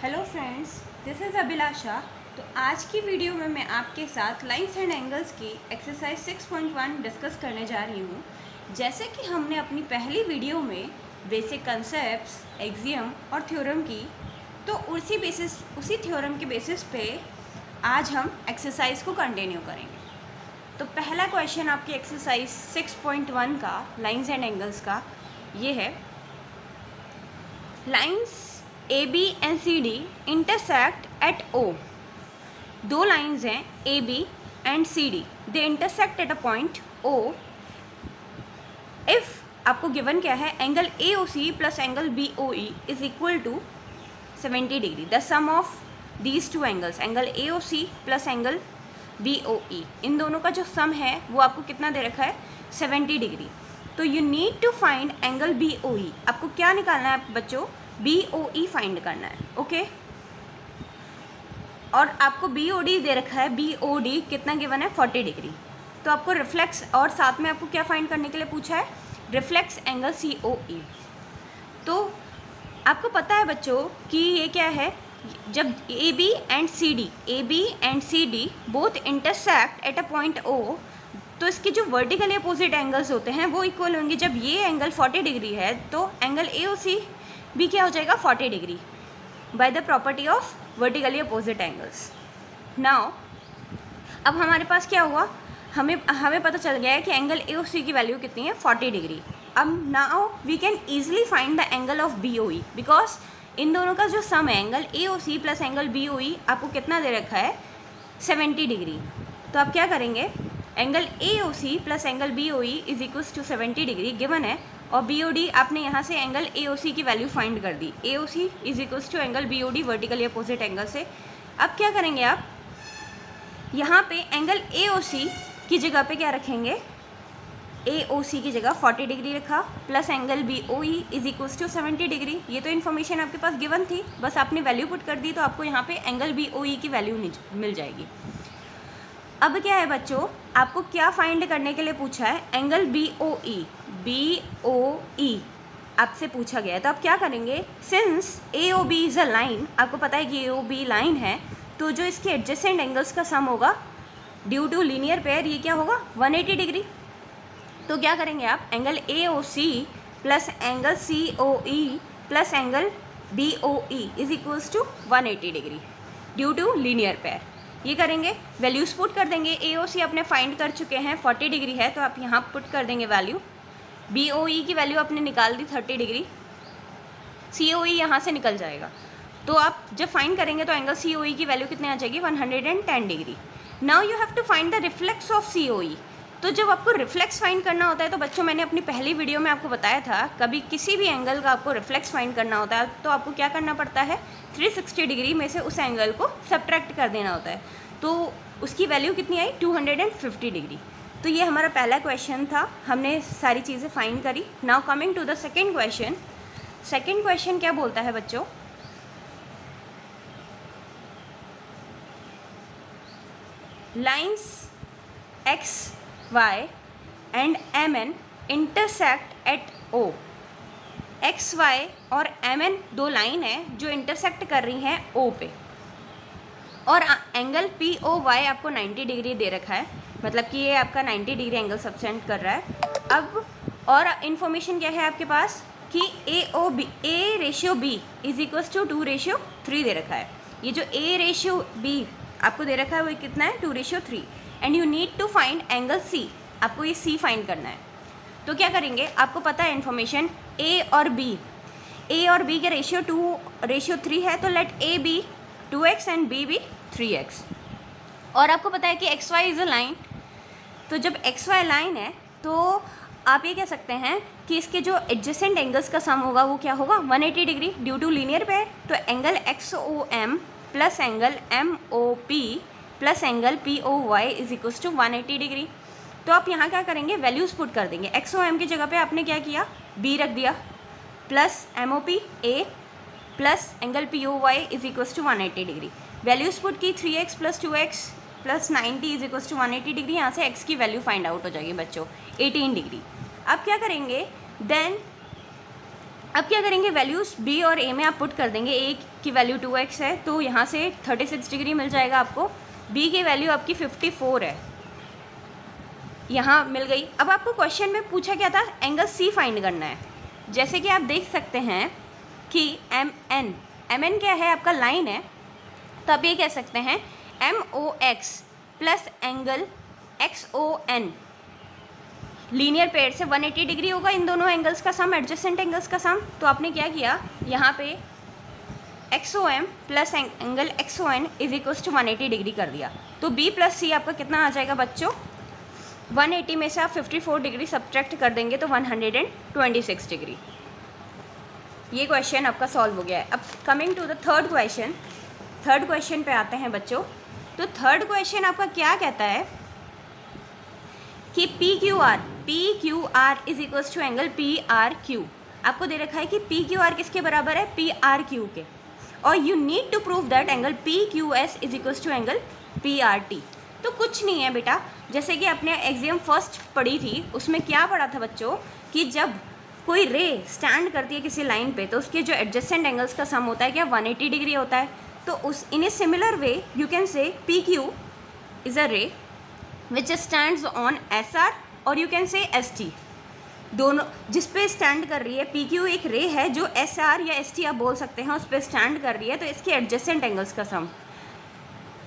Hello friends, this is अभिलाषा। तो आज की वीडियो में मैं आपके साथ लाइन्स एंड एंगल्स की एक्सरसाइज 6.1 डिस्कस करने जा रही हूँ। जैसे कि हमने अपनी पहली वीडियो में बेसिक कंसेप्ट्स, एक्सियम और थ्योरम की, तो उसी थ्योरम के बेसिस पे आज हम एक्सरसाइज को कंटिन्यू करेंगे। तो पहला क्वेश्चन आपकी एक्सरसाइज 6.1 का लाइन्स एंड एंगल्स का ये है, lines AB and CD intersect at O। दो लाइन्स हैं AB and CD, they intersect at a point O। If आपको गिवन क्या है, angle AOC plus angle BOE is equal to 70 degree. The sum of these two angles, angle AOC plus angle BOE, इन दोनों का जो sum है वो आपको कितना दे रखा है, 70 डिग्री। तो you need to find angle BOE। आपको क्या निकालना है बच्चों, BOE फाइंड करना है, ओके। और आपको BOD दे रखा है, BOD कितना गिवन है, 40 डिग्री। तो आपको रिफ्लेक्स, और साथ में आपको क्या फाइंड करने के लिए पूछा है, रिफ्लेक्स एंगल COE। तो आपको पता है बच्चों कि ये क्या है, जब AB and CD both intersect at a point O, तो इसके जो वर्टिकली अपोजिट एंगल्स होते हैं वो इक्वल होंगे। जब ये एंगल 40 डिग्री है तो एंगल AOC भी क्या हो जाएगा, 40 degree, by the property of vertically opposite angles. Now अब हमारे पास क्या हुआ, हमें पता चल गया है कि एंगल AOC की वैल्यू कितनी है, 40 डिग्री। अब now we can easily find the angle of BOE, because इन दोनों का जो सम है, angle AOC plus angle BOE, आपको कितना दे रखा है, 70 डिग्री। तो आप क्या करेंगे, angle AOC plus angle BOE is equals to 70 degree given है, और BOD आपने यहाँ से एंगल AOC की वैल्यू फाइंड कर दी। AOC is equals to angle BOD vertically opposite angle से। अब क्या करेंगे आप, यहाँ पे एंगल AOC की जगह पे क्या रखेंगे, AOC की जगह 40 डिग्री रखा, plus angle BOE is equals to 70 degree. ये तो इन्फॉर्मेशन आपके पास गिवन थी, बस आपने वैल्यू पुट कर दी, तो आपको यहाँ पे एंगल BOE की वैल्यू मिल जाएगी। अब क्या है बच्चों, आपको क्या फाइंड करने के लिए पूछा है, एंगल BOE आपसे पूछा गया है। तो आप क्या करेंगे, since AOB is a line, आपको पता है कि AOB लाइन है, तो जो इसके एडजेसेंट एंगल्स का सम होगा ड्यू टू लीनियर पेयर, ये क्या होगा, 180 डिग्री। तो क्या करेंगे आप, angle AOC plus angle COE plus angle BOE is equals to 180 degree due to linear pair. ये करेंगे, वैल्यूज पुट कर देंगे। AOC अपने फाइंड कर चुके हैं, 40 डिग्री है, तो आप यहाँ पुट कर देंगे वैल्यू। BOE की वैल्यू आपने निकाल दी 30 डिग्री, COE यहाँ से निकल जाएगा। तो आप जब फाइंड करेंगे तो एंगल COE की वैल्यू कितने आ जाएगी, 110 degree. Now you have to find the reflex of COE। तो जब आपको रिफ्लेक्स फाइंड करना होता है, तो बच्चों मैंने अपनी पहली वीडियो में आपको बताया था, कभी किसी भी एंगल का आपको रिफ्लेक्स फाइंड करना होता है तो आपको क्या करना पड़ता है, 360 डिग्री में से उस एंगल को सब्ट्रैक्ट कर देना होता है। तो उसकी वैल्यू कितनी आई, 250 डिग्री। तो ये हमारा पहला क्वेश्चन था, हमने सारी चीज़ें फाइंड करी। Now coming to the second question. Second question क्या बोलता है बच्चों, lines XY and MN intersect at O। XY और MN दो लाइन है जो इंटरसेक्ट कर रही हैं O पे, और एंगल POY आपको 90 डिग्री दे रखा है, मतलब कि ये आपका 90 डिग्री एंगल सबसेंड कर रहा है। अब और इन्फॉर्मेशन क्या है आपके पास कि A ratio B is equals to 2:3 दे रखा है। ये जो A रेशियो B आपको दे रखा है वो कितना है, 2:3, and you need to find angle C। आपको ये C फाइंड करना है। तो क्या करेंगे, आपको पता है इन्फॉर्मेशन A और B के रेशियो 2:3 है, तो let A be 2x and B भी 3x। और आपको पता है कि XY इज़ अ लाइन, तो जब XY लाइन है तो आप ये कह सकते हैं कि इसके जो एडजेसेंट एंगल्स का सम होगा वो क्या होगा, 180 degree due to linear pair. तो angle XOM plus angle MOP plus angle POY is equals to 180 degree. तो आप यहाँ क्या करेंगे, वैल्यूज़ पुट कर देंगे। XOM की जगह पे आपने क्या किया, B रख दिया, plus MOP A plus angle POY is equals to 180 degree. Values put की, 3x plus 2x plus 90 is equals to 180 degree. यहाँ से x की वैल्यू फाइंड आउट हो जाएगी बच्चों, 18 डिग्री। अब क्या करेंगे, देन अब क्या करेंगे, वैल्यूज़ बी और ए में आप पुट कर देंगे। ए की वैल्यू 2x है तो यहाँ से 36 डिग्री मिल जाएगा आपको। बी की वैल्यू आपकी 54 है, यहाँ मिल गई। अब आपको क्वेश्चन में पूछा क्या था, एंगल सी फाइंड करना है। जैसे कि आप देख सकते हैं कि एम एन क्या है, आपका लाइन है, तो आप ये कह सकते हैं MOX plus angle XON linear pair से 180 डिग्री होगा। इन दोनों एंगल्स का सम, एडजेसेंट एंगल्स का सम। तो आपने क्या किया, यहाँ पे XOM plus angle XON is equals to 180 degree कर दिया। तो B प्लस C आपका कितना आ जाएगा बच्चों, 180 में से आप 54 डिग्री सब्ट्रैक्ट कर देंगे तो 126 डिग्री। ये क्वेश्चन आपका सॉल्व हो गया है। अब coming to the third question, third question पे आते हैं बच्चों। तो थर्ड क्वेश्चन आपका क्या कहता है कि PQR is equals to angle PRQ। आपको दे रखा है कि PQR किसके बराबर है, PRQ के, और you need to prove that angle PQS is equals to angle PRT। तो कुछ नहीं है बेटा, जैसे कि आपने एग्जाम फर्स्ट पढ़ी थी, उसमें क्या पढ़ा था बच्चों कि जब कोई रे स्टैंड करती है किसी लाइन पे तो उसके जो एडजेसेंट एंगल्स का सम होता है क्या, 180 डिग्री होता है। तो उस in a similar way you can say PQ is a ray which stands on SR और यू कैन से ST। दोनों जिस पे स्टैंड कर रही है, PQ एक रे है जो SR या ST आप बोल सकते हैं, उस पर स्टैंड कर रही है, तो इसके एडजेसेंट एंगल्स का sum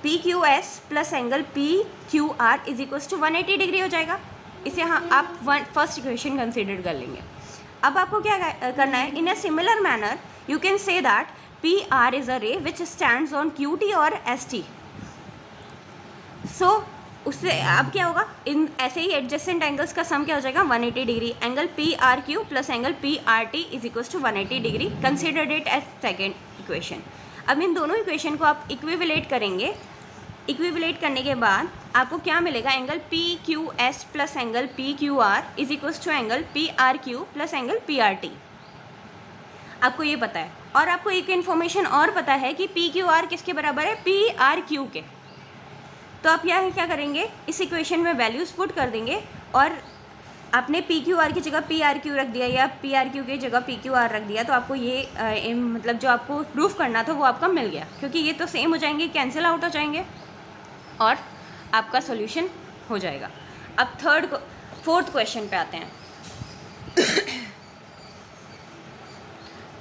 PQS plus angle PQR is equals to 180 degree हो जाएगा। इसे हाँ आप फर्स्ट इक्वेशन कंसिडर कर लेंगे। अब आपको क्या करना है, in a similar manner you can say that PR is a ray which stands on QT और ST। सो उससे अब क्या होगा, इन ऐसे ही एडजेसेंट एंगल्स का सम क्या हो जाएगा, 180 degree. Angle PRQ plus angle PRT is equals to 180 degree. Consider it as second equation. अब इन दोनों इक्वेशन को आप इक्विवलेट करेंगे। इक्विवलेट करने के बाद आपको क्या मिलेगा, angle PQS plus angle PQR is equals to angle PRQ plus angle PRT। आपको ये पता है, और आपको एक इन्फॉर्मेशन और पता है कि PQR किसके बराबर है, PRQ के। तो आप यहाँ क्या करेंगे, इस इक्वेशन में वैल्यूज़ पुट कर देंगे, और आपने PQR की जगह PRQ रख दिया या PRQ की जगह PQR रख दिया, तो आपको ये मतलब जो आपको प्रूफ करना था वो आपका मिल गया, क्योंकि ये तो सेम हो जाएंगे, कैंसिल आउट हो जाएंगे और आपका सॉल्यूशन हो जाएगा। अब फोर्थ क्वेश्चन पे आते हैं।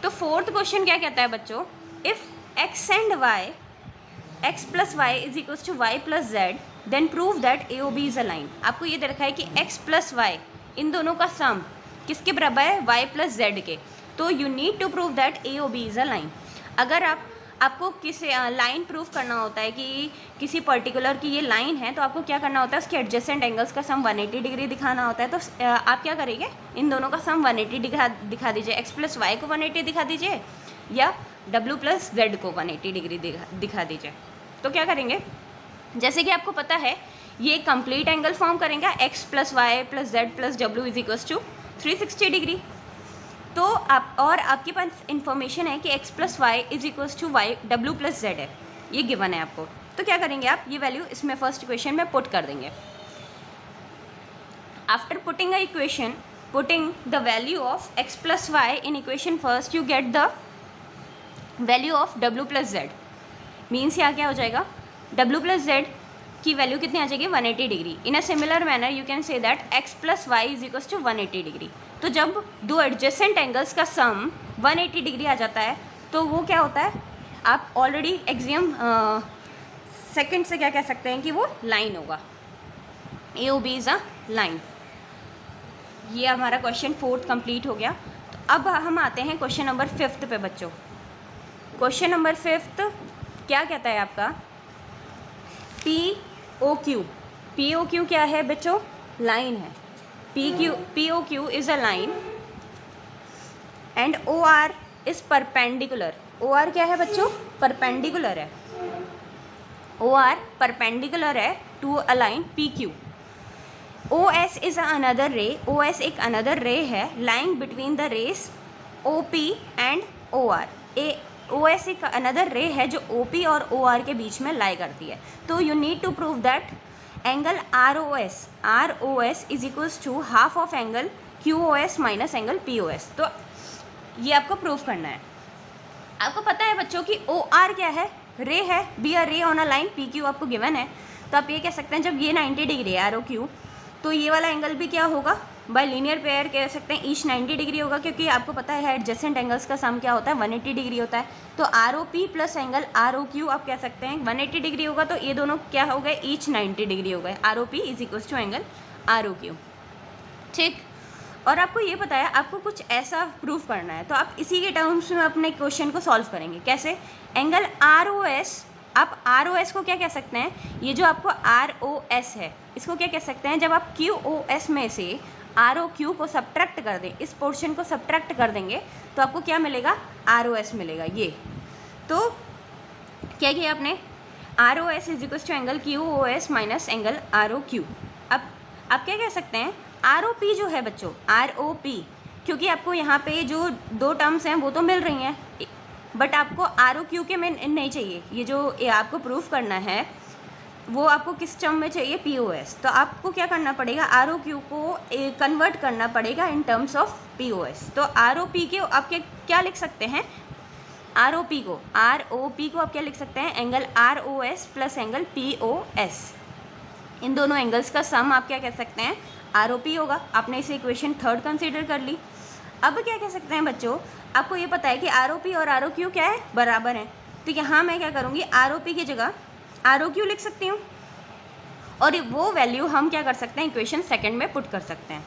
तो फोर्थ क्वेश्चन क्या कहता है बच्चों, if x and y, x plus Y is equals to y plus z, then prove that AOB is a line. आपको ये दे रखा है कि x प्लस वाई इन दोनों का सम किसके बराबर है, y प्लस z के। तो you need to prove that AOB is a line. अगर आपको किसी लाइन प्रूफ करना होता है कि किसी पर्टिकुलर की ये लाइन है, तो आपको क्या करना होता है, उसके एडजेसेंट एंगल्स का सम 180 डिग्री दिखाना होता है। तो आप क्या करेंगे, इन दोनों का सम 180 दिखा दीजिए। x प्लस वाई को 180 दिखा दीजिए या w प्लस जेड को 180 डिग्री दिखा दीजिए। तो क्या करेंगे, जैसे कि आपको पता है ये कंप्लीट एंगल फॉर्म करेंगे, x plus Y plus Z plus w is equals to 360 degree. तो आप और आपके पास इन्फॉर्मेशन है कि x plus Y is equals to Y w plus Z है, ये गिवन है आपको। तो क्या करेंगे आप, ये वैल्यू इसमें फर्स्ट इक्वेशन में पुट कर देंगे। After putting a equation, putting the value of x plus Y in equation first, you get the value of w plus Z. Means यहाँ क्या हो जाएगा, w प्लस जेड की वैल्यू कितनी आ जाएगी, 180 degree. In a similar manner you can say that x plus Y is equals to 180 degree. तो जब दो एडजेसेंट एंगल्स का सम 180 डिग्री आ जाता है तो वो क्या होता है, आप ऑलरेडी एग्जाम सेकंड से क्या कह सकते हैं कि वो लाइन होगा, AOB इज अ लाइन। ये हमारा क्वेश्चन फोर्थ कंप्लीट हो गया। तो अब हम आते हैं क्वेश्चन नंबर 5 पे बच्चों। क्वेश्चन नंबर 5 क्या कहता है आपका, POQ क्या है बच्चों, लाइन है। POQ is a line and OR is perpendicular. OR क्या है बच्चों, परपेंडिकुलर है। OR परपेंडिकुलर है to a line PQ। OS is another ray, OS एक अनदर रे है lying between the rays OP and OR। OS एक another ray है जो OP और OR के बीच में लाई करती है। तो you need to prove that angle ROS is equals to half of angle QOS minus angle POS। तो ये आपको प्रूफ करना है। आपको पता है बच्चों कि ओ आर क्या है, रे है, बी अ रे on a line P Q आपको गिवन है। तो आप ये कह सकते हैं जब ये 90 डिग्री है आर ओ क्यू, तो ये वाला एंगल भी क्या होगा, बाय लीनियर पेयर कह सकते हैं ईच 90 डिग्री होगा, क्योंकि आपको पता है एडजेसेंट एंगल्स का सम क्या होता है 180 डिग्री होता है। तो R O P plus angle R O Q आप कह सकते हैं 180 डिग्री होगा, तो ये दोनों क्या हो गए, ईच 90 डिग्री हो गए। R O P is equals to angle R O Q. ठीक, और आपको ये पता है आपको कुछ ऐसा प्रूफ करना है, तो आप इसी के टर्म्स में अपने क्वेश्चन को सॉल्व करेंगे। कैसे, एंगल आर ओ एस, आप आर ओ एस को क्या कह सकते हैं, ये जो आपको आर ओ एस है इसको क्या कह सकते हैं, जब आप क्यू ओ एस में से आर ओ क्यू को सब्ट्रैक्ट कर दें, इस पोर्शन को सब्ट्रैक्ट कर देंगे तो आपको क्या मिलेगा, आर ओ एस मिलेगा। ये तो क्या किया आपने, R O S is equals to angle Q O S minus angle R O Q. अब आप क्या कह सकते हैं, आर ओ पी जो है बच्चों, आर ओ पी, क्योंकि आपको यहाँ पे जो दो टर्म्स हैं वो तो मिल रही हैं, बट आपको आर ओ क्यू के में नहीं चाहिए, ये जो ये आपको प्रूफ करना है वो आपको किस टर्म में चाहिए, पी ओ एस। तो आपको क्या करना पड़ेगा, आर ओ क्यू को कन्वर्ट करना पड़ेगा in terms of P O S. तो आर ओ पी के आप क्या लिख सकते हैं, आर ओ पी को आप क्या लिख सकते हैं, angle R O S plus angle P O S, इन दोनों एंगल्स का सम आप क्या कह सकते हैं, आर ओ पी होगा। आपने इसे इक्वेशन 3 कंसीडर कर ली। अब क्या कह सकते हैं बच्चों, आपको ये पता है कि आर ओ पी और आर ओ क्यू क्या है, बराबर हैं, तो यहाँ मैं क्या करूँगी, आर ओ पी की जगह आर ओ क्यू लिख सकती हूँ, और वो वैल्यू हम क्या कर सकते हैं, इक्वेशन 2 में पुट कर सकते हैं।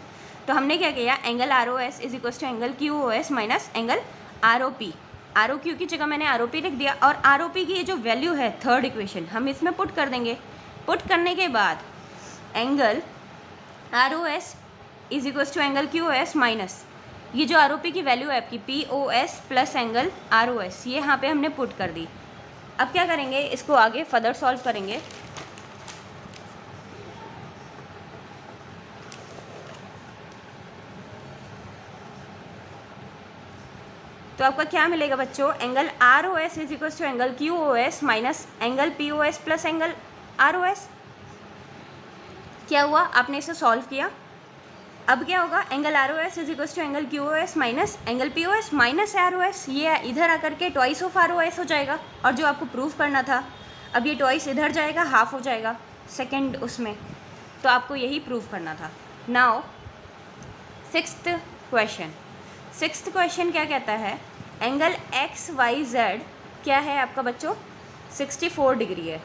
तो हमने क्या किया, angle R O S is equals to angle Q O S minus angle R O P. R O Q की जगह मैंने आर ओ पी लिख दिया, और आर ओ पी की ये जो वैल्यू है 3rd इक्वेशन हम इसमें पुट कर देंगे। पुट करने के बाद angle R O S is equals to angle Q O S minus ये जो आर ओ पी की वैल्यू है आपकी P O S plus angle R O S, ये यहाँ पे हमने पुट कर दी। अब क्या करेंगे, इसको आगे फर्दर सॉल्व करेंगे। तो आपका क्या मिलेगा बच्चों, angle R O S is equals to angle Q O S minus angle P O S plus angle R O S. क्या हुआ, आपने इसे सॉल्व किया। अब क्या होगा, angle R O S is equals to angle Q O S minus angle P O S minus R O S, ये इधर आकर के twice of R O S हो जाएगा, और जो आपको प्रूफ करना था अब ये ट्वाइस इधर जाएगा, हाफ हो जाएगा सेकेंड उसमें, तो आपको यही प्रूफ करना था। नाउ 6th क्वेश्चन क्या कहता है, एंगल एक्स वाई जेड क्या है आपका बच्चों, 64 डिग्री है।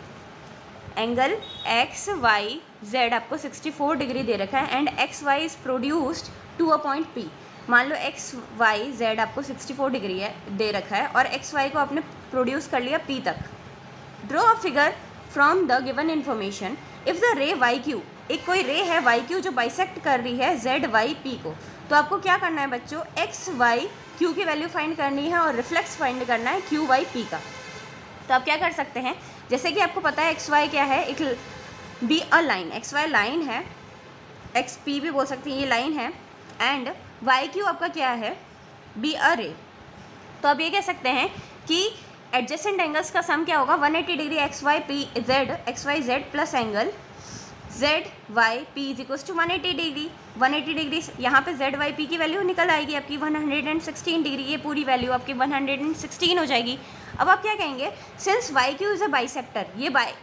एंगल एक्स वाई जेड आपको 64 डिग्री दे रखा है, and X Y is produced to a point P. मान लो एक्स वाई जेड आपको 64 डिग्री है दे रखा है, और एक्स वाई को आपने प्रोड्यूस कर लिया पी तक। Draw a figure from the given information if the ray Y Q, एक कोई रे है वाई क्यू जो बाइसेक्ट कर रही है जेड वाई पी को। तो आपको क्या करना है बच्चों, एक्स वाई क्यू की वैल्यू फाइंड करनी है और रिफ्लेक्स फाइंड करना है क्यू वाई पी का। तो आप क्या कर सकते हैं, जैसे कि आपको पता है एक्स वाई क्या है, एक B a line, X Y line है, एक्स पी भी बोल सकते हैं, ये लाइन है, एंड वाई क्यू आपका क्या है, बी अ रे। तो आप ये कह सकते हैं कि एडजेसेंट एंगल्स का सम क्या होगा, 180 degree X Y P Z, X Y Z plus angle Z Y P is equals to 180 degree. 180 degree यहाँ पे जेड वाई पी की वैल्यू निकल आएगी आपकी 116 डिग्री, ये पूरी वैल्यू आपकी 116 हो जाएगी। अब आप क्या कहेंगे, since Y Q is a bisector,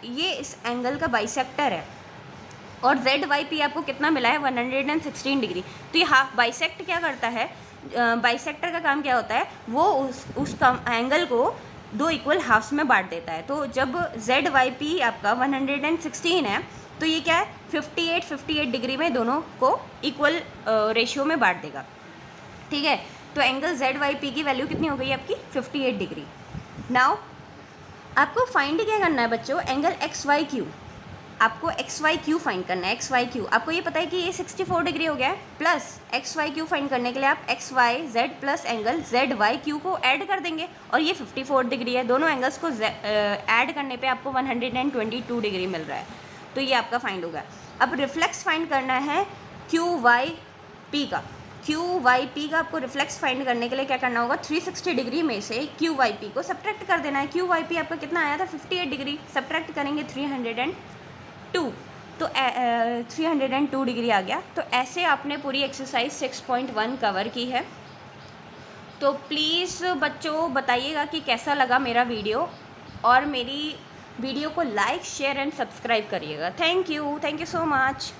ये इस एंगल का बाइसेक्टर है, और जेड वाई पी आपको कितना मिला है 116 डिग्री। तो ये हाफ बाइसेक्ट क्या करता है, बाइसेक्टर का काम क्या होता है, वो उस एंगल को 2 इक्वल हाफ्स में बांट देता है। तो जब जेड वाई पी आपका 116 है, तो ये क्या है 58 डिग्री में दोनों को इक्वल रेशियो में बांट देगा। ठीक है, तो एंगल जेड वाई पी की वैल्यू कितनी हो गई आपकी 58 डिग्री। नाउ आपको फाइंड क्या करना है बच्चों, एंगल एक्स वाई क्यू, आपको एक्स वाई क्यू फाइंड करना है। एक्स वाई क्यू आपको ये पता है कि ये 64 डिग्री हो गया है, plus X Y Q find करने के लिए आप X Y Z plus angle Z Y Q को ऐड कर देंगे, और ये 54 डिग्री है। दोनों एंगल्स को ऐड करने पे आपको 122 डिग्री मिल रहा है, तो ये आपका फाइंड होगा। अब रिफ्लेक्स फाइंड करना है क्यू वाई पी का। क्यू वाई पी का आपको रिफ्लेक्स फाइंड करने के लिए क्या करना होगा, 360 डिग्री में से क्यू वाई पी को सब्ट्रैक्ट कर देना है। क्यू वाई पी आपका कितना आया था 58 डिग्री, सब्ट्रैक्ट करेंगे 302, तो 302 डिग्री आ गया। तो ऐसे आपने पूरी एक्सरसाइज 6.1 कवर की है। तो प्लीज़ बच्चों बताइएगा कि कैसा लगा मेरा वीडियो, और मेरी वीडियो को लाइक शेयर एंड सब्सक्राइब करिएगा। Thank you so much.